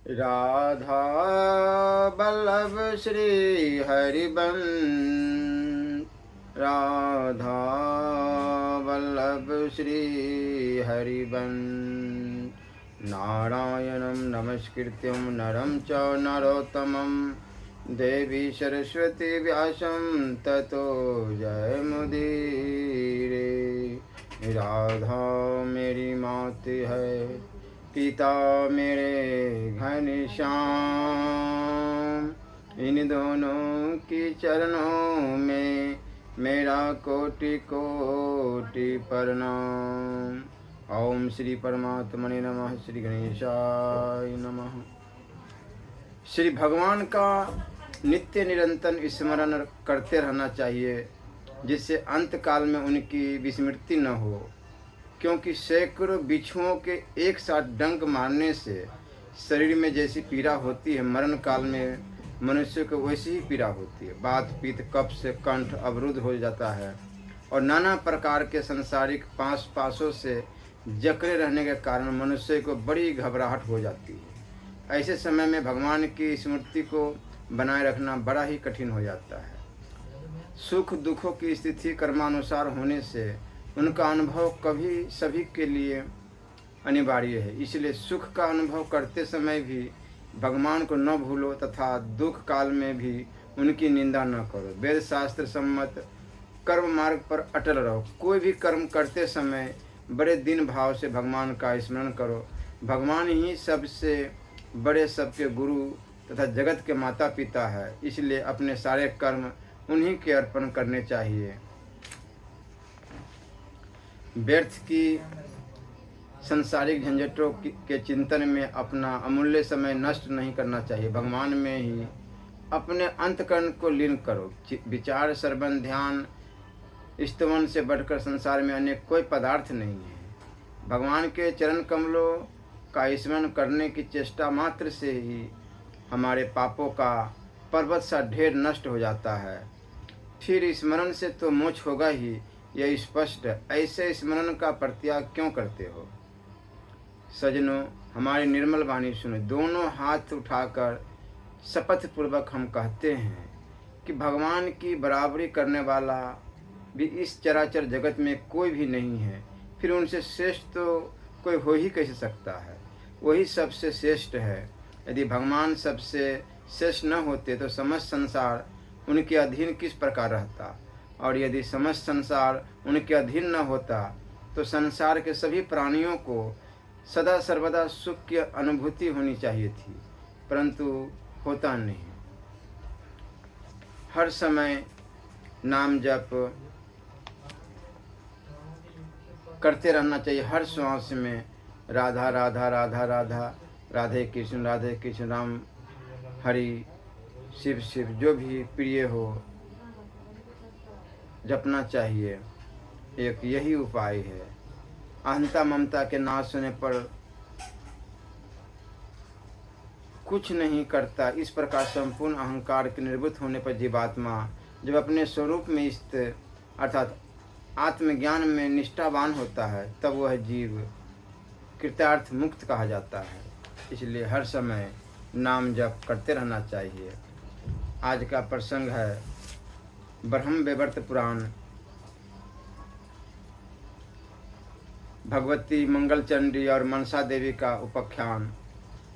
राधा वल्लभ श्री हरिबंश, राधा वल्लभ श्री हरिबंश। नारायणं नमस्कृत्यं नरं च नरोत्तमं देवी सरस्वती व्यासं ततो जयमुदीरे। राधा मेरी माता है, पिता मेरे घनश्याम, इन दोनों की चरणों में मेरा कोटि कोटि प्रणाम। ओम श्री परमात्मने नमः। श्री गणेशाय नमः। श्री भगवान का नित्य निरंतर स्मरण करते रहना चाहिए, जिससे अंत काल में उनकी विस्मृति न हो। क्योंकि सैकड़ों बिच्छुओं के एक साथ डंक मारने से शरीर में जैसी पीड़ा होती है, मरण काल में मनुष्य को वैसी ही पीड़ा होती है। बात पीत कफ से कंठ अवरुद्ध हो जाता है और नाना प्रकार के सांसारिक पासों से जकड़े रहने के कारण मनुष्य को बड़ी घबराहट हो जाती है। ऐसे समय में भगवान की स्मृति को बनाए रखना बड़ा ही कठिन हो जाता है। सुख दुखों की स्थिति कर्मानुसार होने से उनका अनुभव कभी सभी के लिए अनिवार्य है। इसलिए सुख का अनुभव करते समय भी भगवान को न भूलो तथा दुख काल में भी उनकी निंदा न करो। वेद शास्त्र सम्मत कर्म मार्ग पर अटल रहो। कोई भी कर्म करते समय बड़े दिन भाव से भगवान का स्मरण करो। भगवान ही सबसे बड़े सबके गुरु तथा जगत के माता पिता है, इसलिए अपने सारे कर्म उन्हीं के अर्पण करने चाहिए। व्यर्थ की संसारिक झंझटों के चिंतन में अपना अमूल्य समय नष्ट नहीं करना चाहिए। भगवान में ही अपने अंतकरण को लीन करो। विचार, श्रवण, ध्यान, स्तवन से बढ़कर संसार में अन्य कोई पदार्थ नहीं है। भगवान के चरण कमलों का स्मरण करने की चेष्टा मात्र से ही हमारे पापों का पर्वत सा ढेर नष्ट हो जाता है। फिर स्मरण से तो मोक्ष होगा ही, यह स्पष्ट। ऐसे स्मरण का प्रत्याग क्यों करते हो? सजनों, हमारी निर्मल वाणी सुनो। दोनों हाथ उठाकर शपथ पूर्वक हम कहते हैं कि भगवान की बराबरी करने वाला भी इस चराचर जगत में कोई भी नहीं है। फिर उनसे श्रेष्ठ तो कोई हो ही कैसे सकता है? वही सबसे श्रेष्ठ है। यदि भगवान सबसे श्रेष्ठ न होते तो समस्त संसार उनके अधीन किस प्रकार रहता? और यदि समस्त संसार उनके अधीन न होता तो संसार के सभी प्राणियों को सदा सर्वदा सुख की अनुभूति होनी चाहिए थी, परंतु होता नहीं। हर समय नाम जप करते रहना चाहिए। हर श्वास में राधा राधा राधा राधा, राधे कृष्ण राम हरि, शिव शिव, जो भी प्रिय हो जपना चाहिए। एक यही उपाय है। अहंता ममता के नाश होने पर कुछ नहीं करता। इस प्रकार संपूर्ण अहंकार के निर्भूत होने पर जीवात्मा जब अपने स्वरूप में स्थित अर्थात आत्मज्ञान में निष्ठावान होता है, तब वह जीव कृतार्थ मुक्त कहा जाता है। इसलिए हर समय नाम जप करते रहना चाहिए। आज का प्रसंग है ब्रह्म वैवर्त पुराण, भगवती मंगलचंडी और मनसा देवी का उपाख्यान।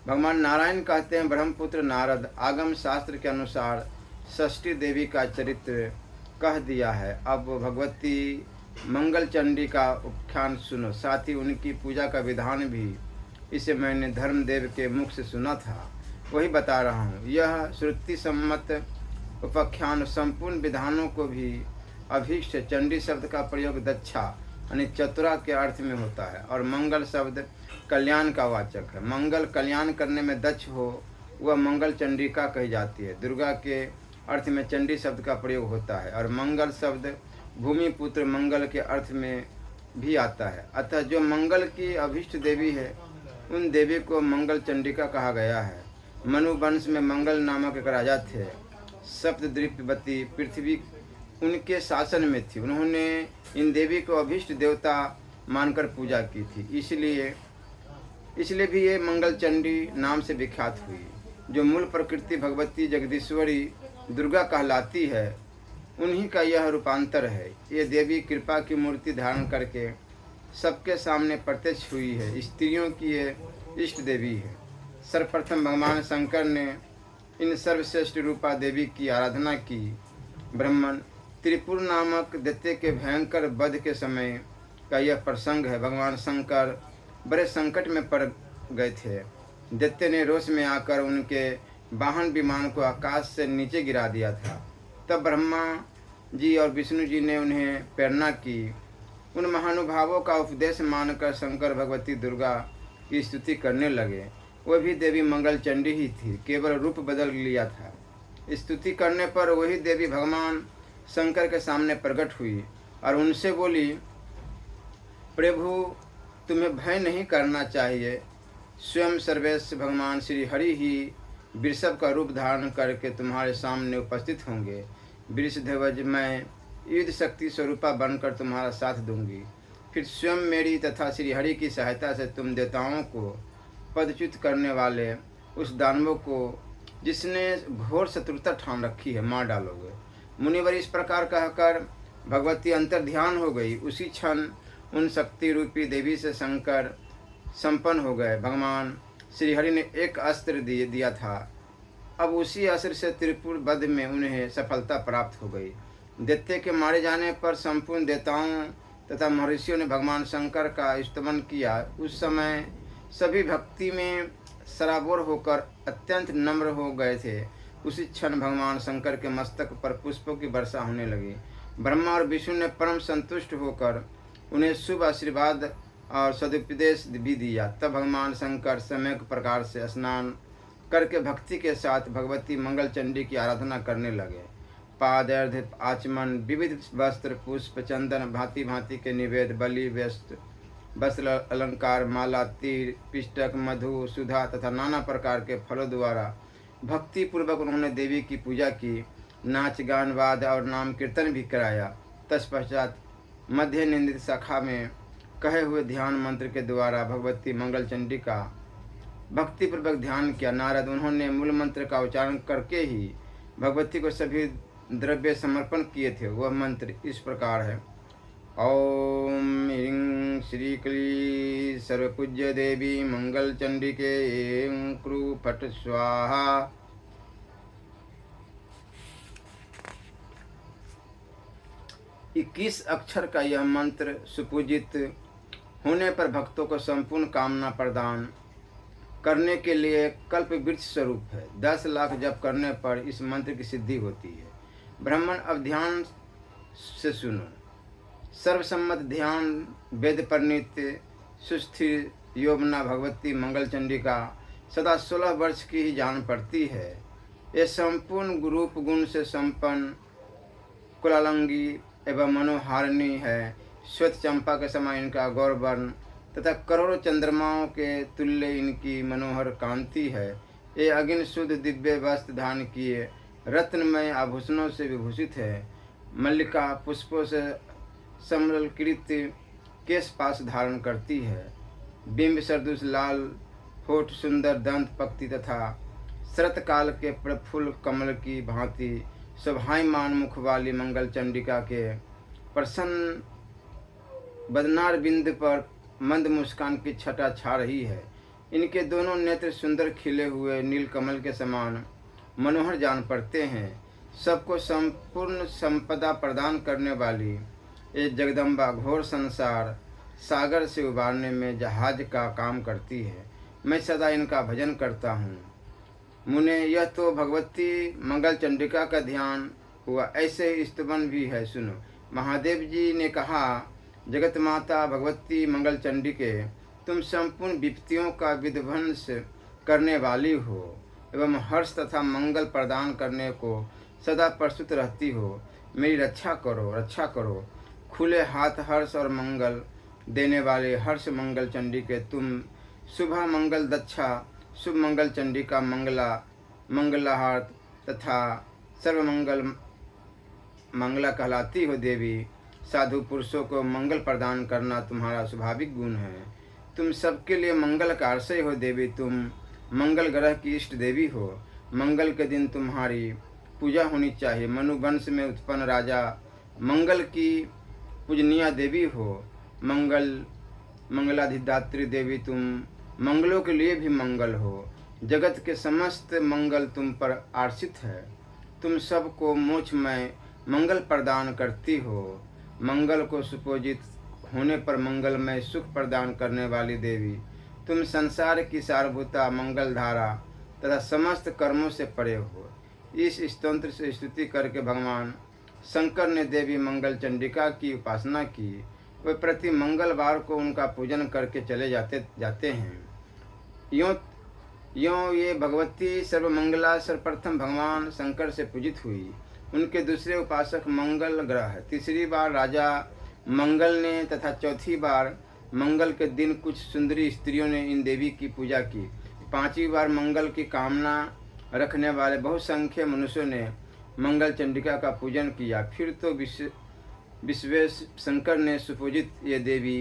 भगवान नारायण कहते हैं, ब्रह्मपुत्र नारद आगम शास्त्र के अनुसार षष्ठी देवी का चरित्र कह दिया है। अब भगवती मंगलचंडी का उपाख्यान सुनो। साथ ही उनकी पूजा का विधान भी। इसे मैंने धर्मदेव के मुख से सुना था, वही बता रहा हूँ। यह श्रुति सम्मत उपाख्यान संपूर्ण विधानों को भी अभीष्ट। चंडी शब्द का प्रयोग दक्षा यानी चतुरा के अर्थ में होता है और मंगल शब्द कल्याण का वाचक है। मंगल कल्याण करने में दक्ष हो, वह मंगल चंडिका कही जाती है। दुर्गा के अर्थ में चंडी शब्द का प्रयोग होता है और मंगल शब्द भूमि पुत्र मंगल के अर्थ में भी आता है। अतः जो मंगल की अभीष्ट देवी है, उन देवी को मंगल चंडिका कहा गया है। मनु वंश में मंगल नामक एक राजा थे। सप्तद्वीपवती पृथ्वी उनके शासन में थी। उन्होंने इन देवी को अभीष्ट देवता मानकर पूजा की थी। इसलिए इसलिए भी ये मंगल चंडी नाम से विख्यात हुई। जो मूल प्रकृति भगवती जगदीश्वरी दुर्गा कहलाती है, उन्हीं का यह रूपांतर है। ये देवी कृपा की मूर्ति धारण करके सबके सामने प्रत्यक्ष हुई है। स्त्रियों की ये इष्ट देवी है। सर्वप्रथम भगवान शंकर ने इन सर्वश्रेष्ठ रूपा देवी की आराधना की। ब्रह्मन त्रिपुर नामक दैत्य के भयंकर वध के समय का यह प्रसंग है। भगवान शंकर बड़े संकट में पड़ गए थे। दैत्य ने रोष में आकर उनके वाहन विमान को आकाश से नीचे गिरा दिया था। तब ब्रह्मा जी और विष्णु जी ने उन्हें प्रेरणा की। उन महानुभावों का उपदेश मानकर शंकर भगवती दुर्गा की स्तुति करने लगे। वह भी देवी मंगल चंडी ही थी, केवल रूप बदल लिया था। स्तुति करने पर वही देवी भगवान शंकर के सामने प्रकट हुई और उनसे बोली, प्रभु तुम्हें भय नहीं करना चाहिए। स्वयं सर्वेश्वर भगवान श्री हरि ही वृषभ का रूप धारण करके तुम्हारे सामने उपस्थित होंगे। वृषध्वज मैं युद्ध शक्ति स्वरूपा बनकर तुम्हारा साथ दूंगी। फिर स्वयं मेरी तथा श्री हरि की सहायता से तुम देवताओं को पदच्युत करने वाले उस दानवों को, जिसने घोर शत्रुता ठान रखी है, मार डालोगे। मुनिवर इस प्रकार कहकर भगवती अंतर्ध्यान हो गई। उसी क्षण उन शक्ति रूपी देवी से शंकर संपन्न हो गए। भगवान श्रीहरि ने एक अस्त्र दिया था। अब उसी अस्त्र से त्रिपुर वध में उन्हें सफलता प्राप्त हो गई। दैत्य के मारे जाने पर संपूर्ण देवताओं तथा महर्षियों ने भगवान शंकर का स्तुति किया। उस समय सभी भक्ति में सराबोर होकर अत्यंत नम्र हो गए थे। उसी क्षण भगवान शंकर के मस्तक पर पुष्पों की वर्षा होने लगी। ब्रह्मा और विष्णु ने परम संतुष्ट होकर उन्हें शुभ आशीर्वाद और सदुपदेश भी दिया। तब भगवान शंकर सम्यक प्रकार से स्नान करके भक्ति के साथ भगवती मंगल चंडी की आराधना करने लगे। पादर्ध, आचमन, विविध वस्त्र, पुष्प, चंदन, भांति भांति के निवेद, बलि, वस्त्र, अलंकार, माला, तीर, पिष्टक, मधु, सुधा तथा नाना प्रकार के फलों द्वारा भक्ति पूर्वक उन्होंने देवी की पूजा की। नाच गान, वाद और नाम कीर्तन भी कराया। तत्पश्चात मध्य निंदित शाखा में कहे हुए ध्यान मंत्र के द्वारा भगवती मंगल चंडी का भक्ति पूर्वक ध्यान किया। नारद उन्होंने मूल मंत्र का उच्चारण करके ही भगवती को सभी द्रव्य समर्पण किए थे। वह मंत्र इस प्रकार है। ओम ह्रीं श्री क्ली सर्वपूज्य देवी मंगल चंडिके ऐं क्रू फट स्वाहा। इक्कीस अक्षर का यह मंत्र सुपूजित होने पर भक्तों को संपूर्ण कामना प्रदान करने के लिए कल्प वृक्ष स्वरूप है। 10 लाख जप करने पर इस मंत्र की सिद्धि होती है। ब्राह्मण, अब ध्यान से सुनो। सर्वसम्मत ध्यान वेद परिणीत सुस्थिर योमना भगवती मंगल चंडिका सदा 16 वर्ष की ही जान पड़ती है। ये संपूर्ण रूप गुण से संपन्न, कुलालंगी एवं मनोहारिणी है। श्वेत चंपा के समान इनका गौरवर्ण तथा करोड़ों चंद्रमाओं के तुल्य इनकी मनोहर कांति है। ये अग्नि शुद्ध दिव्य वस्त्र धारण किए रत्नमय आभूषणों से विभूषित है। मल्लिका पुष्पों से समलकृत केश पाश धारण करती है। बिंब सदृश लाल होठ, सुंदर दंत पक्ति तथा शरत काल के प्रफुल्ल कमल की भांति शोभायमान मुख वाली मंगल चंडिका के प्रसन्न बदनार बिंद पर मंद मुस्कान की छटा छा रही है। इनके दोनों नेत्र सुंदर खिले हुए नीलकमल के समान मनोहर जान पड़ते हैं। सबको संपूर्ण संपदा प्रदान करने वाली ये जगदम्बा घोर संसार सागर से उबारने में जहाज का काम करती है। मैं सदा इनका भजन करता हूँ। मुने, यह तो भगवती मंगल चंडिका का ध्यान हुआ। ऐसे ही स्तवन भी है, सुनो। महादेव जी ने कहा, जगत माता भगवती मंगल चंडिके, तुम संपूर्ण विपत्तियों का विध्वंस करने वाली हो एवं हर्ष तथा मंगल प्रदान करने को सदा प्रस्तुत रहती हो। मेरी रक्षा करो, रक्षा करो। खुले हाथ हर्ष और मंगल देने वाले हर्ष मंगल चंडिके, तुम शुभ मंगल दक्षा, शुभ मंगल चंडिका, मंगलाहार तथा सर्वमंगल मंगला कहलाती हो। देवी, साधु पुरुषों को मंगल प्रदान करना तुम्हारा स्वाभाविक गुण है। तुम सबके लिए मंगल का आश्रय हो देवी। तुम मंगल ग्रह की इष्ट देवी हो। मंगल के दिन तुम्हारी पूजा होनी चाहिए। मनु वंश में उत्पन्न राजा मंगल की पूजनीय देवी हो। मंगलाधिदात्री देवी तुम मंगलों के लिए भी मंगल हो। जगत के समस्त मंगल तुम पर आश्रित है। तुम सबको मोक्षमय मंगल प्रदान करती हो। मंगल को सुपूजित होने पर मंगलमय सुख प्रदान करने वाली देवी तुम संसार की सारभूता मंगल धारा तथा समस्त कर्मों से परे हो। इस स्तोत्र से स्तुति करके भगवान शंकर ने देवी मंगल चंडिका की उपासना की। वे प्रति मंगलवार को उनका पूजन करके चले जाते हैं। यों ये भगवती सर्वमंगला सर्वप्रथम भगवान शंकर से पूजित हुई। उनके दूसरे उपासक मंगल ग्रह, तीसरी बार राजा मंगल ने तथा चौथी बार मंगल के दिन कुछ सुंदरी स्त्रियों ने इन देवी की पूजा की। पांचवी बार मंगल की कामना रखने वाले बहुसंख्य मनुष्यों ने मंगल चंडिका का पूजन किया। फिर तो विश्वेश शंकर ने सुपूजित ये देवी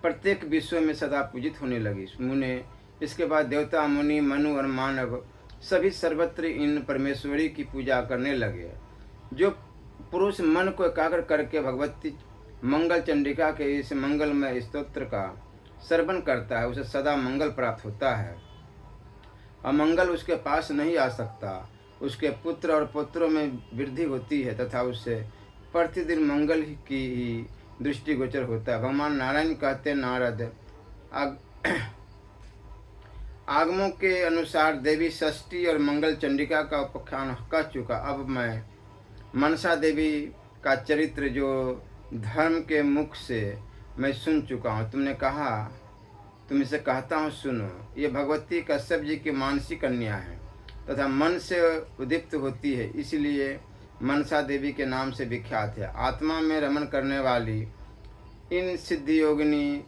प्रत्येक विश्व में सदा पूजित होने लगी। मुने इसके बाद देवता, मुनि, मनु और मानव सभी सर्वत्र इन परमेश्वरी की पूजा करने लगे। जो पुरुष मन को एकाग्र करके भगवती मंगल चंडिका के इस मंगलमय स्तोत्र का श्रवण करता है, उसे सदा मंगल प्राप्त होता है। अमंगल उसके पास नहीं आ सकता। उसके पुत्र और पुत्रों में वृद्धि होती है तथा उससे प्रतिदिन मंगल की ही दृष्टिगोचर होता है। भगवान नारायण कहते, नारद आगमों के अनुसार देवी षष्ठी और मंगल चंडिका का उपाख्यान कह चुका। अब मैं मनसा देवी का चरित्र जो धर्म के मुख से मैं सुन चुका हूँ, तुम इसे कहता हूँ सुनो। ये भगवती कश्यप जी की मानसी कन्या है तथा मन से उदीप्त होती है, इसलिए मनसा देवी के नाम से विख्यात है। आत्मा में रमन करने वाली इन सिद्धियोगिनी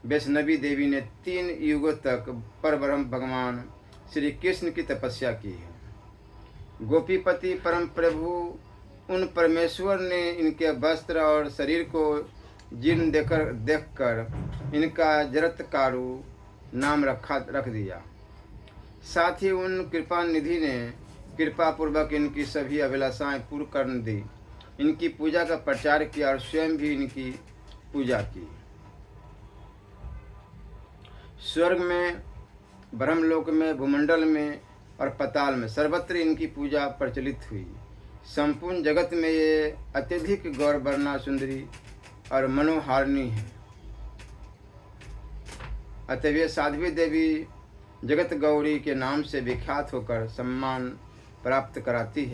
वैष्णवी देवी ने 3 युगों तक परब्रह्म भगवान श्री कृष्ण की तपस्या की है। गोपीपति परम प्रभु उन परमेश्वर ने इनके वस्त्र और शरीर को जीर्ण देखकर इनका जरत्कारु नाम रख दिया। साथ ही उन कृपा निधि ने कृपा पूर्वक इनकी सभी अभिलाषाएं पूर्ण कर दी। इनकी पूजा का प्रचार किया और स्वयं भी इनकी पूजा की। स्वर्ग में, ब्रह्मलोक में, भूमंडल में और पाताल में सर्वत्र इनकी पूजा प्रचलित हुई। संपूर्ण जगत में ये अत्यधिक गौरवर्णा सुंदरी और मनोहारिणी है। अतः ये साध्वी देवी जगत गौरी के नाम से विख्यात होकर सम्मान प्राप्त करती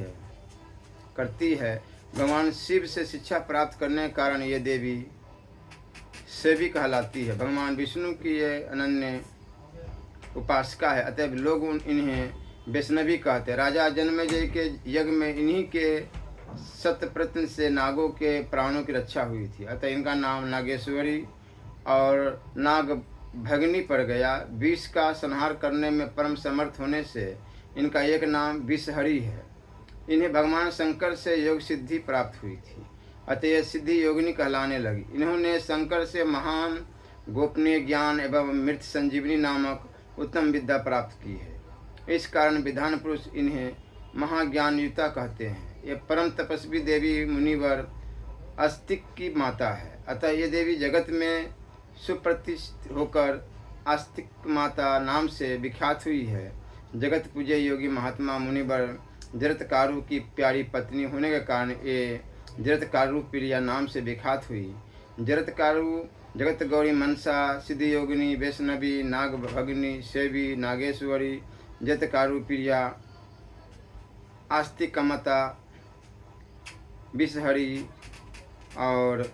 है। भगवान शिव से शिक्षा प्राप्त करने के कारण ये देवी सेवी कहलाती है। भगवान विष्णु की ये अनन्य उपासका है, अतः लोग इन्हें वैष्णवी कहते हैं। राजा जन्मेजय के यज्ञ में इन्हीं के शतप्रत्न से नागों के प्राणों की रक्षा हुई थी, अतः इनका नाम नागेश्वरी और नाग भगनी पड़ गया। विष का संहार करने में परम समर्थ होने से इनका एक नाम विषहरी है। इन्हें भगवान शंकर से योग सिद्धि प्राप्त हुई थी, अतः यह सिद्धि योगिनी कहलाने लगी। इन्होंने शंकर से महान गोपनीय ज्ञान एवं मृत संजीवनी नामक उत्तम विद्या प्राप्त की है। इस कारण विधान पुरुष इन्हें महाज्ञानयुता कहते हैं। ये परम तपस्वी देवी मुनिवर आस्तिक की माता है, अतः ये देवी जगत में सुप्रतिष्ठित होकर आस्तिक माता नाम से विख्यात हुई है। जगत पूज्य योगी महात्मा मुनिवर जरत्कारु की प्यारी पत्नी होने के कारण ये जरत्कारु प्रिया नाम से विख्यात हुई। जरत्कारु जगत गौरी, मनसा, सिद्धि योगिनी, वैष्णवी, नाग भगिनी, सेवी, नागेश्वरी, जरत्कारु प्रिया, आस्तिकमता, विषहरी और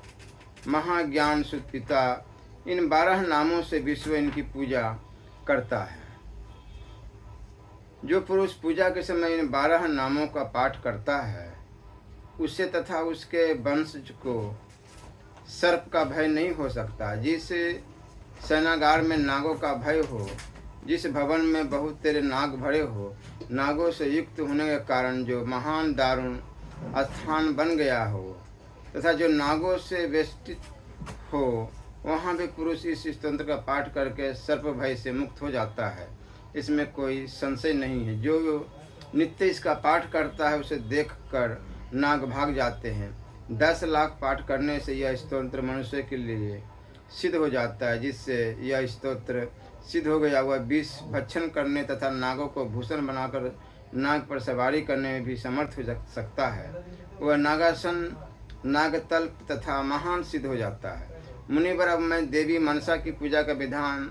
महाज्ञान सुपिता, इन 12 नामों से विश्व इनकी पूजा करता है। जो पुरुष पूजा के समय इन 12 नामों का पाठ करता है, उसे तथा उसके वंशज को सर्प का भय नहीं हो सकता। जिस सेनागार में नागों का भय हो, जिस भवन में बहुत तेरे नाग भरे हो, नागों से युक्त होने के कारण जो महान दारुण स्थान बन गया हो तथा जो नागों से वेष्टित हो, वहाँ भी पुरुष इस स्तोत्र का पाठ करके सर्प भय से मुक्त हो जाता है। इसमें कोई संशय नहीं है। जो नित्य इसका पाठ करता है उसे देखकर नाग भाग जाते हैं। 10 लाख पाठ करने से यह स्तोत्र मनुष्य के लिए सिद्ध हो जाता है। जिससे यह स्तोत्र सिद्ध हो गया वह विष भक्षण करने तथा नागों को भूषण बनाकर नाग पर सवारी करने में भी समर्थ हो सकता है। वह नागासन नागतल्प तथा महान सिद्ध हो जाता है। मुनिवर, अब मैं देवी मनसा की पूजा का विधान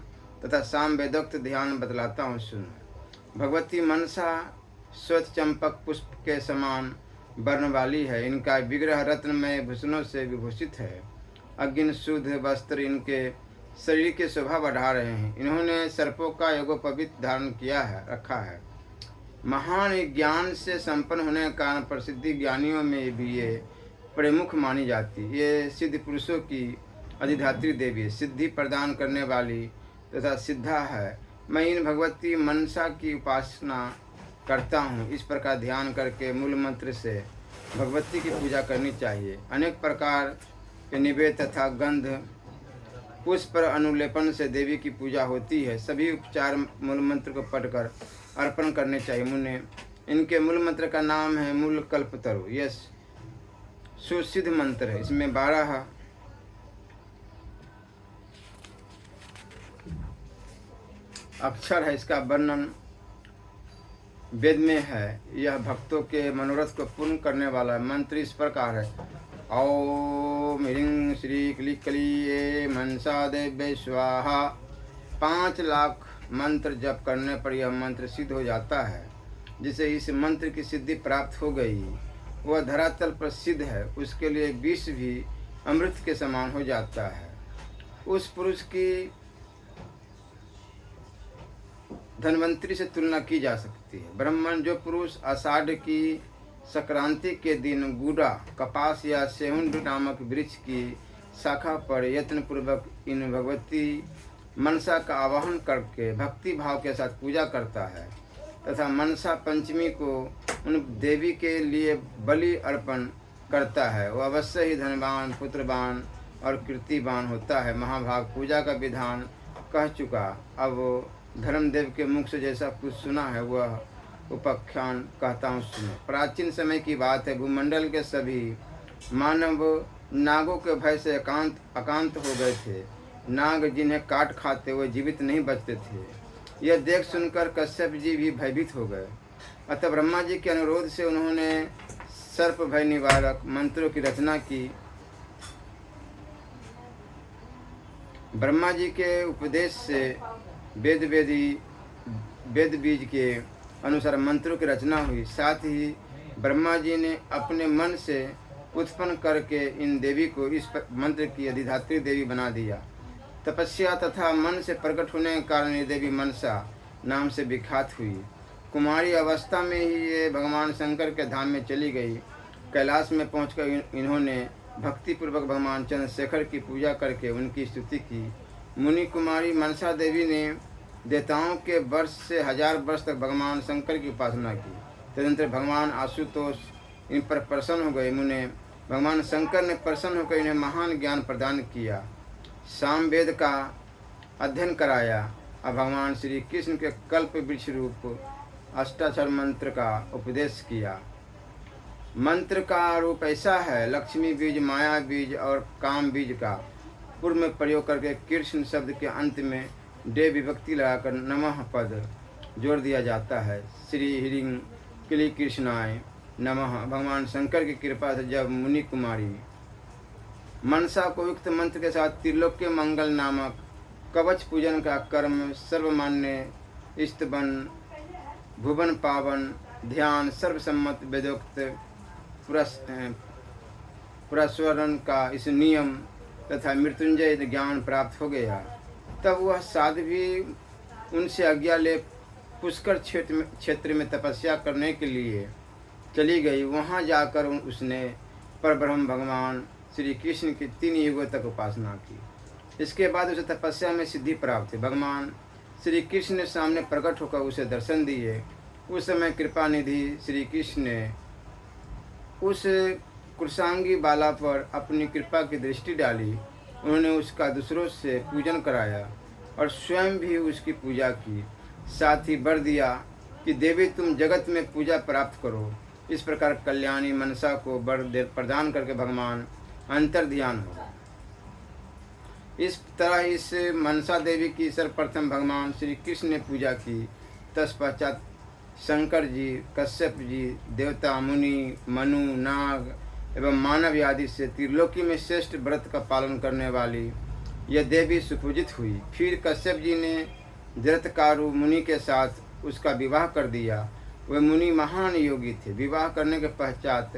तथा साम वेदोक्त ध्यान बतलाता हूँ, सुनो। भगवती मनसा श्वेत चंपक पुष्प के समान वर्ण वाली है। इनका विग्रह रत्नमय भूषणों से विभूषित है। अग्नि शुद्ध वस्त्र इनके शरीर की शोभा बढ़ा रहे हैं। इन्होंने सर्पों का योगोपवीत धारण किया है रखा है। महान ज्ञान से संपन्न होने के कारण प्रसिद्धि ज्ञानियों में भी ये प्रमुख मानी जाती। ये सिद्ध पुरुषों की अधिधात्री देवी है, सिद्धि प्रदान करने वाली तथा सिद्धा है। मैं इन भगवती मनसा की उपासना करता हूँ। इस प्रकार ध्यान करके मूल मंत्र से भगवती की पूजा करनी चाहिए। अनेक प्रकार के निवेद तथा गंध पुष्प पर अनुलेपन से देवी की पूजा होती है। सभी उपचार मूल मंत्र को पढ़कर अर्पण करने चाहिए। मुने, इनके मूल मंत्र का नाम है मूल कल्पतरु। यह सुसिद्ध मंत्र है। इसमें 12 अक्षर है। इसका वर्णन वेद में है। यह भक्तों के मनोरथ को पूर्ण करने वाला मंत्र इस प्रकार है। ओम ह्रीं श्री क्लीकली मनसा देव्य स्वाहा। 5 लाख मंत्र जप करने पर यह मंत्र सिद्ध हो जाता है। जिसे इस मंत्र की सिद्धि प्राप्त हो गई वह धरातल पर सिद्ध है। उसके लिए विष भी अमृत के समान हो जाता है। उस पुरुष की धनवंतरी से तुलना की जा सकती है। ब्राह्मण, जो पुरुष आषाढ़ की संक्रांति के दिन गूढ़ा कपास या सेहुंड नामक वृक्ष की शाखा पर यत्न पूर्वक इन भगवती मनसा का आवाहन करके भक्ति भाव के साथ पूजा करता है तथा मनसा पंचमी को उन देवी के लिए बलि अर्पण करता है, वह अवश्य ही धनवान, पुत्रवान और कीर्तिवान होता है। महाभाग पूजा का विधान कह चुका। अब धर्मदेव के मुख से जैसा कुछ सुना है वह उपाख्यान कहता हूँ, सुनो। प्राचीन समय की बात है। भूमंडल के सभी मानव नागों के भय से अकांत हो गए थे। नाग जिन्हें काट खाते वे जीवित नहीं बचते थे। यह देख सुनकर कश्यप जी भी भयभीत हो गए। अतः ब्रह्मा जी के अनुरोध से उन्होंने सर्प भय निवारक मंत्रों की रचना की। ब्रह्मा जी के उपदेश से वेद बीज के अनुसार मंत्रों की रचना हुई। साथ ही ब्रह्मा जी ने अपने मन से उत्पन्न करके इन देवी को इस मंत्र की अधिधात्री देवी बना दिया। तपस्या तथा मन से प्रकट होने के कारण ये देवी मनसा नाम से विख्यात हुई। कुमारी अवस्था में ही ये भगवान शंकर के धाम में चली गई। कैलाश में पहुंचकर इन्होंने भक्तिपूर्वक भगवान चंद्रशेखर की पूजा करके उनकी स्तुति की। मुनि कुमारी मनसा देवी ने देवताओं के वर्ष से 1000 वर्ष तक भगवान शंकर की उपासना की। तदनंतर भगवान आशुतोष इन पर प्रसन्न हो गए। मुने, भगवान शंकर ने प्रसन्न होकर इन्हें महान ज्ञान प्रदान किया, सामवेद का अध्ययन कराया। अब भगवान श्री कृष्ण के कल्प वृक्ष रूप अष्टाक्षर मंत्र का उपदेश किया। मंत्र का रूप ऐसा है, लक्ष्मी बीज, माया बीज और काम बीज का पूर्व में प्रयोग करके कृष्ण शब्द के अंत में डे विभक्ति लगाकर नमः पद जोड़ दिया जाता है। श्री ह्रीं क्ली कृष्णाय नमः। भगवान शंकर की कृपा से जब मुनि कुमारी मनसा को युक्त मंत्र के साथ त्रिलोक्य मंगल नामक कवच पूजन का कर्म सर्वमान्य स्तवन भुवन पावन ध्यान सर्वसम्मत वेदोक्त पुरस्वरण का इस नियम तथा मृत्युंजय ज्ञान प्राप्त हो गया, तब वह साध्वी उनसे आज्ञा ले पुष्कर क्षेत्र में तपस्या करने के लिए चली गई। वहाँ जाकर उसने परब्रह्म भगवान श्री कृष्ण की 3 युगों तक उपासना की। इसके बाद उसे तपस्या में सिद्धि प्राप्त हुई। भगवान श्री कृष्ण ने सामने प्रकट होकर उसे दर्शन दिए। उस समय कृपा निधि श्री कृष्ण ने उस कृशांगी बाला पर अपनी कृपा की दृष्टि डाली उन्होंने उसका दूसरों से पूजन कराया और स्वयं भी उसकी पूजा की। साथ ही वर दिया कि देवी तुम जगत में पूजा प्राप्त करो। इस प्रकार कल्याणी मनसा को वर प्रदान करके भगवान अंतर ध्यान हो। इस तरह इस मनसा देवी की सर्वप्रथम भगवान श्री कृष्ण ने पूजा की। तत्पश्चात शंकर जी, कश्यप जी, देवता, मुनि, मनु, नाग एवं मानव आदि से त्रिलोकी में श्रेष्ठ व्रत का पालन करने वाली यह देवी सुपूजित हुई। फिर कश्यप जी ने जरत्कारु मुनि के साथ उसका विवाह कर दिया। वे मुनि महान योगी थे। विवाह करने के पश्चात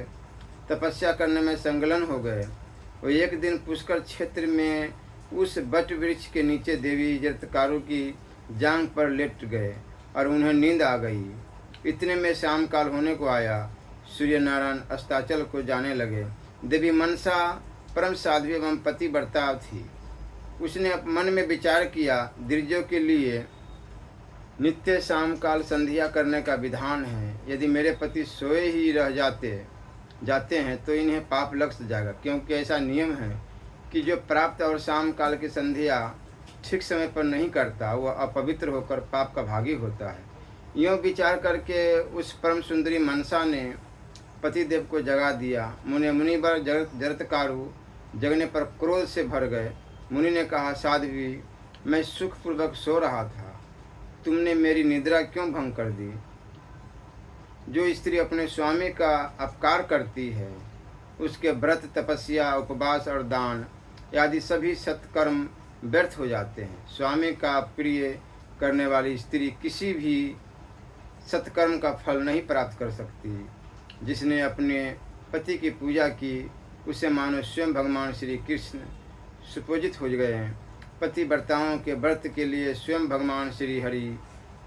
तपस्या करने में संलग्न हो गए। वे एक दिन पुष्कर क्षेत्र में उस बट वृक्ष के नीचे देवी जरत्कारु की जांघ पर लेट गए और उन्हें नींद आ गई। इतने में शाम काल होने को आया। सूर्य नारायण अस्ताचल को जाने लगे। देवी मनसा परम साध्वी एवं पतिव्रता थी। उसने मन में विचार किया, द्विजों के लिए नित्य शाम काल संध्या करने का विधान है। यदि मेरे पति सोए ही रह जाते हैं तो इन्हें पाप लग जाएगा, क्योंकि ऐसा नियम है कि जो प्राप्त और शाम काल की संध्या ठीक समय पर नहीं करता वह अपवित्र होकर पाप का भागी होता है। यूँ विचार करके उस परम सुंदरी मनसा ने पतिदेव को जगा दिया। मुनिवर जरत्कारु जगने पर क्रोध से भर गए। मुनि ने कहा, साध्वी मैं सुखपूर्वक सो रहा था, तुमने मेरी निद्रा क्यों भंग कर दी? जो स्त्री अपने स्वामी का अपकार करती है उसके व्रत, तपस्या, उपवास और दान आदि सभी सत्कर्म व्यर्थ हो जाते हैं। स्वामी का प्रिय करने वाली स्त्री किसी भी सत्कर्म का फल नहीं प्राप्त कर सकती। जिसने अपने पति की पूजा की उसे मानो स्वयं भगवान श्री कृष्ण सुपूजित हो गए हैं। पतिव्रताओं के व्रत के लिए स्वयं भगवान श्री हरि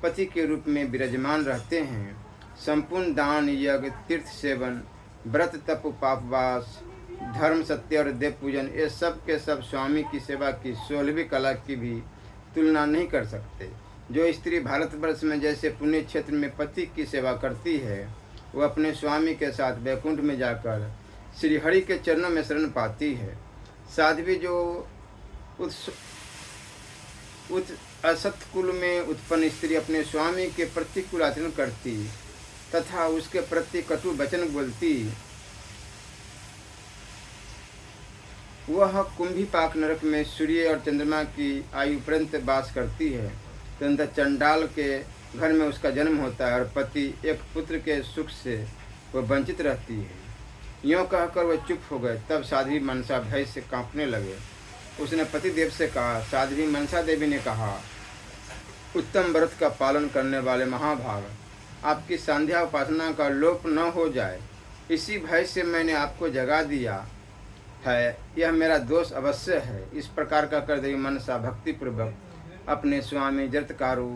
पति के रूप में विराजमान रहते हैं। संपूर्ण दान, यज्ञ, तीर्थ सेवन, व्रत, तप, उपवास, धर्म, सत्य और देव पूजन, ये सब के सब स्वामी की सेवा की 16वीं कला की भी तुलना नहीं कर सकते। जो स्त्री भारतवर्ष में जैसे पुण्य क्षेत्र में पति की सेवा करती है वह अपने स्वामी के साथ वैकुंठ में जाकर श्री हरि के चरणों में शरण पाती है। साध्वी जो असत कुल में उत्पन्न स्त्री अपने स्वामी के प्रतिकूल आचरण करती तथा उसके प्रति कटु वचन बोलती, वह कुंभीपाक नरक में सूर्य और चंद्रमा की आयु पर्यंत वास करती है। तदनंतर चंडाल के घर में उसका जन्म होता है और पति एक पुत्र के सुख से वह वंचित रहती है। यूँ कहकर वह चुप हो गए। तब साध्वी मनसा भय से कांपने लगे। उसने पतिदेव से कहा, साध्वी मनसा देवी ने कहा, उत्तम व्रत का पालन करने वाले महाभाग, आपकी संध्या उपासना का लोप न हो जाए, इसी भय से मैंने आपको जगा दिया है। यह मेरा दोष अवश्य है। इस प्रकार का कर देवी मनसा भक्तिपूर्वक अपने स्वामी जरत्कारु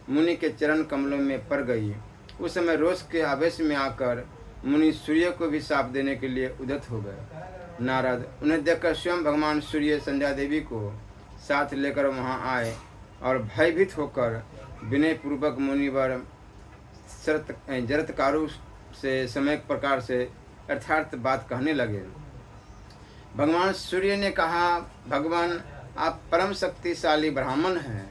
मुनि के चरण कमलों में पड़ गई। उस समय रोष के आवेश में आकर मुनि सूर्य को भी शाप देने के लिए उद्यत हो गए। नारद उन्हें देखकर स्वयं भगवान सूर्य संध्या देवी को साथ लेकर वहां आए और भयभीत होकर विनयपूर्वक मुनिवर जरत्कारु से सम्यक प्रकार से अर्थार्थ बात कहने लगे। भगवान सूर्य ने कहा, भगवान आप परम शक्तिशाली ब्राह्मण हैं।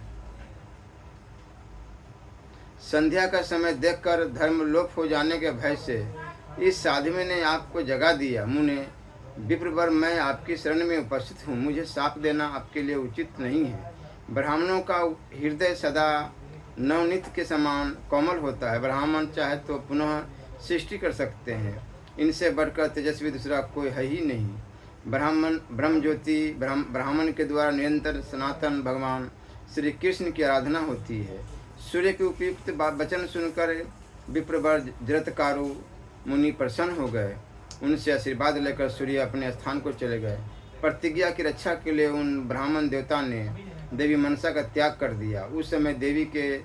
संध्या का समय देखकर धर्म लोप हो जाने के भय से इस साध्वी ने आपको जगा दिया। मुने विप्रवर, मैं आपकी शरण में उपस्थित हूँ। मुझे शाप देना आपके लिए उचित नहीं है। ब्राह्मणों का हृदय सदा नवनीत के समान कोमल होता है। ब्राह्मण चाहे तो पुनः सृष्टि कर सकते हैं। इनसे बढ़कर तेजस्वी दूसरा कोई है ही नहीं। ब्राह्मण ब्रह्म ज्योति ब्राह्मण के द्वारा निरंतर सनातन भगवान श्री कृष्ण की आराधना होती है। सूर्य के उपयुक्त वचन सुनकर विप्रवर जरत्कारु मुनि प्रसन्न हो गए। उनसे आशीर्वाद लेकर सूर्य अपने स्थान को चले गए। प्रतिज्ञा की रक्षा के लिए उन ब्राह्मण देवता ने देवी मनसा का त्याग कर दिया। उस समय देवी के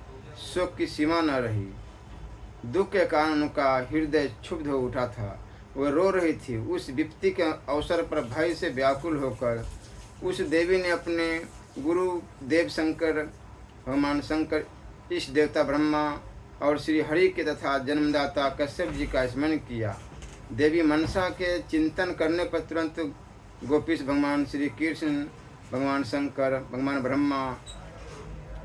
शोक की सीमा न रही। दुख के कारण उनका हृदय क्षुब्ध हो उठा था। वह रो रही थी। उस विपत्ति के अवसर पर भय से व्याकुल होकर उस देवी ने अपने गुरु देव शंकर, भगवान शंकर, इष्ट देवता ब्रह्मा और श्री हरि के तथा जन्मदाता कश्यप जी का स्मरण किया। देवी मनसा के चिंतन करने पर तुरंत गोपीश भगवान श्री कृष्ण भगवान शंकर, भगवान ब्रह्मा,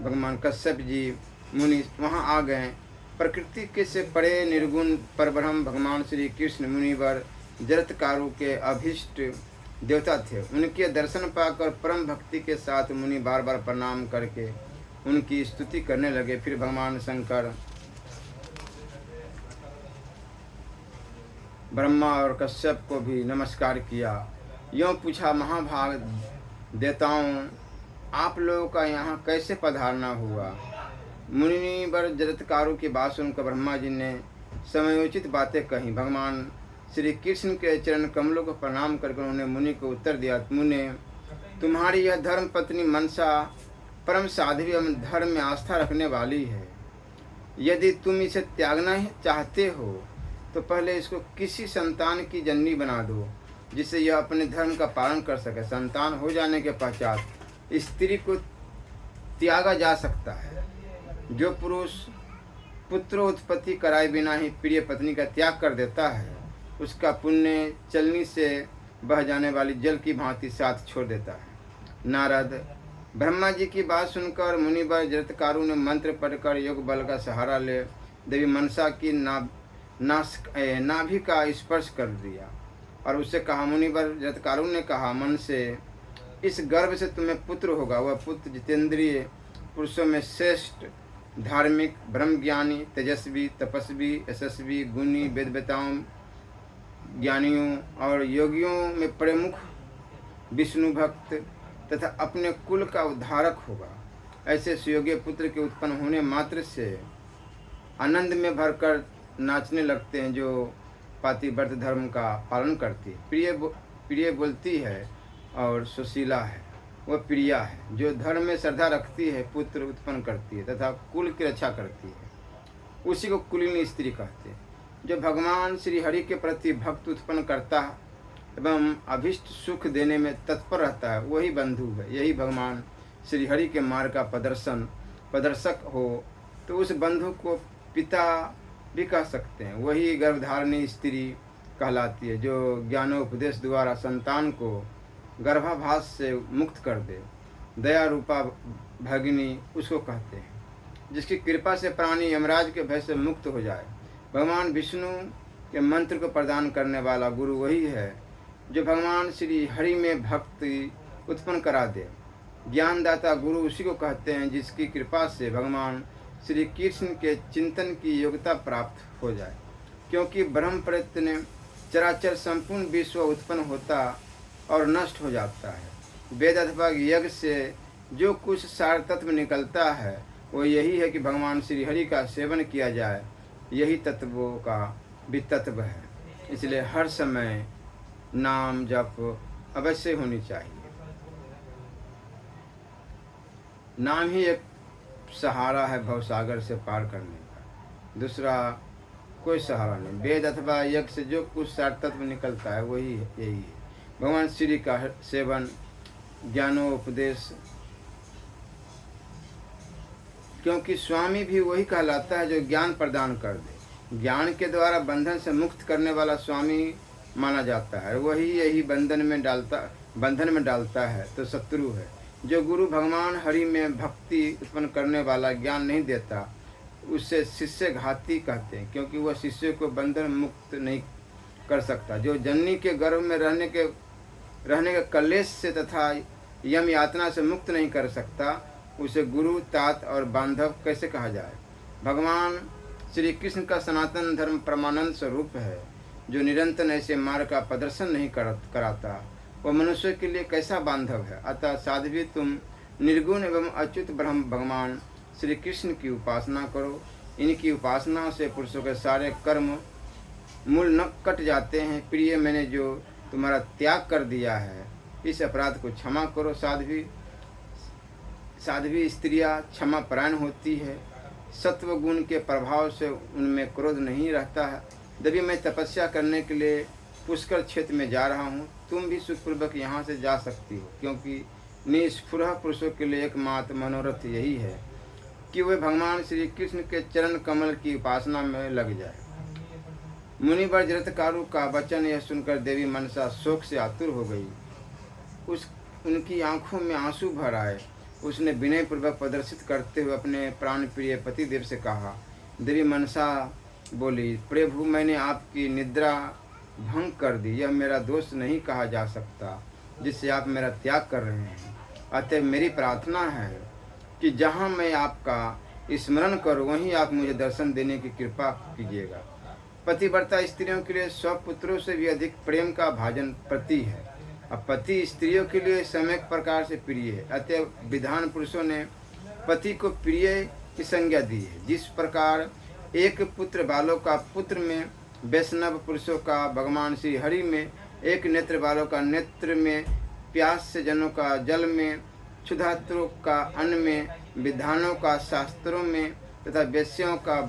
भगवान कश्यप जी मुनि वहाँ आ गए। प्रकृति के से परे निर्गुण परब्रह्म भगवान श्री कृष्ण मुनिवर जरत्कारु के अभीष्ट देवता थे। उनके दर्शन पाकर परम भक्ति के साथ मुनि बार बार प्रणाम करके उनकी स्तुति करने लगे। फिर भगवान शंकर, ब्रह्मा और कश्यप को भी नमस्कार किया। यूँ पूछा, महाभाग देवताओं, आप लोगों का यहाँ कैसे पधारना हुआ? मुनिवर जरत्कारु की बात सुनकर ब्रह्मा जी ने समयोचित बातें कही। भगवान श्री कृष्ण के चरण कमलों को प्रणाम करके उन्होंने मुनि को उत्तर दिया, मुने, तुम्हारी यह धर्म पत्नी मनसा परम साध्वी एवं धर्म में आस्था रखने वाली है। यदि तुम इसे त्यागना ही चाहते हो तो पहले इसको किसी संतान की जननी बना दो, जिससे यह अपने धर्म का पालन कर सके। संतान हो जाने के पश्चात स्त्री को त्यागा जा सकता है। जो पुरुष पुत्र उत्पत्ति कराए बिना ही प्रिय पत्नी का त्याग कर देता है, उसका पुण्य चलनी से बह जाने वाली जल की भांति साथ छोड़ देता है। नारद, ब्रह्मा जी की बात सुनकर मुनिवर जरत्कारु ने मंत्र पढ़कर योग बल का सहारा ले देवी मनसा की नाभि का स्पर्श कर दिया और उससे कहा, मुनिवर जरत्कारु ने कहा, मन से इस गर्भ से तुम्हें पुत्र होगा। वह पुत्र जितेंद्रिय पुरुषों में श्रेष्ठ, धार्मिक, ब्रह्मज्ञानी, तेजस्वी, तपस्वी, यशस्वी, गुणी, वेदवेताओं, ज्ञानियों और योगियों में प्रमुख, विष्णु भक्त तथा अपने कुल का उद्धारक होगा। ऐसे सुयोग्य पुत्र के उत्पन्न होने मात्र से आनंद में भरकर नाचने लगते हैं जो पातिव्रत धर्म का पालन करती है, प्रिय बोलती है और सुशीला है। वह प्रिया है जो धर्म में श्रद्धा रखती है, पुत्र उत्पन्न करती है तथा कुल की रक्षा करती है। उसी को कुलीन स्त्री कहते हैं। जो भगवान श्री हरि के प्रति भक्त उत्पन्न करता है एवं अभिष्ट सुख देने में तत्पर रहता है, वही बंधु है। यही भगवान श्री हरि के मार्ग का प्रदर्शक हो तो उस बंधु को पिता भी कह सकते हैं। वही गर्भधारिणी स्त्री कहलाती है जो ज्ञानोपदेश द्वारा संतान को गर्भाभास से मुक्त कर दे। दया रूपा भगिनी उसको कहते हैं, जिसकी कृपा से प्राणी यमराज के भय से मुक्त हो जाए। भगवान विष्णु के मंत्र को प्रदान करने वाला गुरु वही है जो भगवान श्री हरि में भक्ति उत्पन्न करा दे। ज्ञानदाता गुरु उसी को कहते हैं जिसकी कृपा से भगवान श्री कृष्ण के चिंतन की योग्यता प्राप्त हो जाए। क्योंकि ब्रह्म प्रयत्न चराचर संपूर्ण विश्व उत्पन्न होता और नष्ट हो जाता है। वेद अथवा यज्ञ से जो कुछ सार तत्व निकलता है वो यही है कि भगवान श्री हरि का सेवन किया जाए। यही तत्वों का भी तत्व है। इसलिए हर समय नाम जप अवश्य होनी चाहिए। नाम ही एक सहारा है भवसागर से पार करने का, दूसरा कोई सहारा नहीं। वेद अथवा यज्ञ से जो कुछ सार तत्व निकलता है वही यही है। भगवान श्री का सेवन, ज्ञानोपदेश, क्योंकि स्वामी भी वही कहलाता है जो ज्ञान प्रदान कर दे। ज्ञान के द्वारा बंधन से मुक्त करने वाला स्वामी माना जाता है। वही यही बंधन में डालता है तो शत्रु है। जो गुरु भगवान हरि में भक्ति उत्पन्न करने वाला ज्ञान नहीं देता उससे शिष्य घाती कहते हैं, क्योंकि वह शिष्य को बंधन मुक्त नहीं कर सकता। जो जननी के गर्भ में रहने के कलेश से तथा यम यातना से मुक्त नहीं कर सकता, उसे गुरु, तात और बांधव कैसे कहा जाए। भगवान श्री कृष्ण का सनातन धर्म परमानंद स्वरूप है जो निरंतर ऐसे मार्ग का प्रदर्शन नहीं कराता, वह मनुष्य के लिए कैसा बांधव है। अतः साध्वी, तुम निर्गुण एवं अच्युत ब्रह्म भगवान श्री कृष्ण की उपासना करो। इनकी उपासना से पुरुषों के सारे कर्म मूल न कट जाते हैं। प्रिय, मैंने जो तुम्हारा त्याग कर दिया है इस अपराध को क्षमा करो। साध्वी स्त्रियां क्षमा परायण होती है। सत्व गुण के प्रभाव से उनमें क्रोध नहीं रहता है। यदि मैं तपस्या करने के लिए पुष्कर क्षेत्र में जा रहा हूँ, तुम भी सुखपूर्वक यहाँ से जा सकती हो, क्योंकि निष्फुरह पुरुषों के लिए एकमात्र मनोरथ यही है कि वे भगवान श्री कृष्ण के चरण कमल की उपासना में लग जाए। मुनिवर जरत्कारु का वचन यह सुनकर देवी मनसा शोक से आतुर हो गई। उनकी आंखों में आंसू भर आए। उसने विनयपूर्वक प्रदर्शित करते हुए अपने प्राण प्रिय पतिदेव से कहा। देवी मनसा बोली, प्रभु, मैंने आपकी निद्रा भंग कर दी। यह मेरा दोष नहीं कहा जा सकता जिससे आप मेरा त्याग कर रहे हैं। अतः मेरी प्रार्थना है कि जहाँ मैं आपका स्मरण करूँ वहीं आप मुझे दर्शन देने की कृपा कीजिएगा। पतिव्रता स्त्रियों के लिए स्वपुत्रों से भी अधिक प्रेम का भाजन पति है। अब पति स्त्रियों के लिए सम्यक प्रकार से प्रिय है। अतः विधान पुरुषों ने पति को प्रिय की संज्ञा दी है। जिस प्रकार एक पुत्र बालों का पुत्र में, वैष्णव पुरुषों का भगवान श्री हरि में, एक नेत्र बालों का नेत्र में, प्यास से जनों का जल में, क्षुधातुओं का अन्न में, विधानों का शास्त्रों में तथा वेश्यों का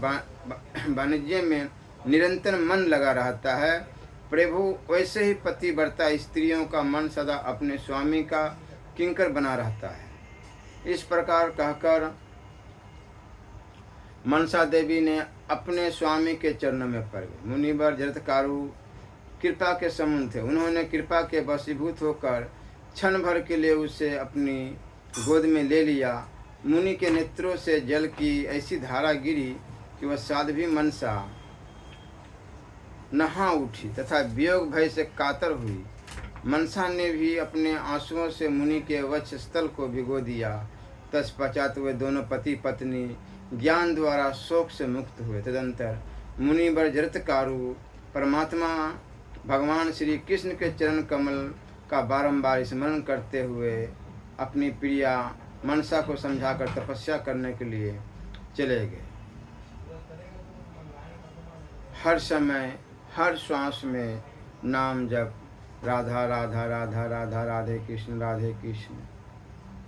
वाणिज्य में निरंतर मन लगा रहता है, प्रभु वैसे ही पतिव्रता स्त्रियों का मन सदा अपने स्वामी का किंकर बना रहता है। इस प्रकार कहकर मनसा देवी ने अपने स्वामी के चरणों में पड़ गई। मुनिवर जरत्कारु कृपा के समुन थे। उन्होंने कृपा के वशीभूत होकर क्षण भर के लिए उसे अपनी गोद में ले लिया। मुनि के नेत्रों से जल की ऐसी धारा गिरी कि वह साध्वी मनसा नहा उठी तथा वियोग भय से कातर हुई। मनसा ने भी अपने आंसुओं से मुनि के वक्ष स्थल को भिगो दिया। तत्पश्चात वे दोनों पति पत्नी ज्ञान द्वारा शोक से मुक्त हुए। तदंतर मुनिवर जरत्कारु परमात्मा भगवान श्री कृष्ण के चरण कमल का बारंबार स्मरण करते हुए अपनी प्रिया मनसा को समझाकर तपस्या करने के लिए चले गए। हर समय हर श्वास में नाम जप, राधा राधा राधा राधा राधे कृष्ण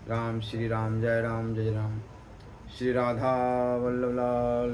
राम, श्री राम जय राम, श्री राधा वल्लभ लाल।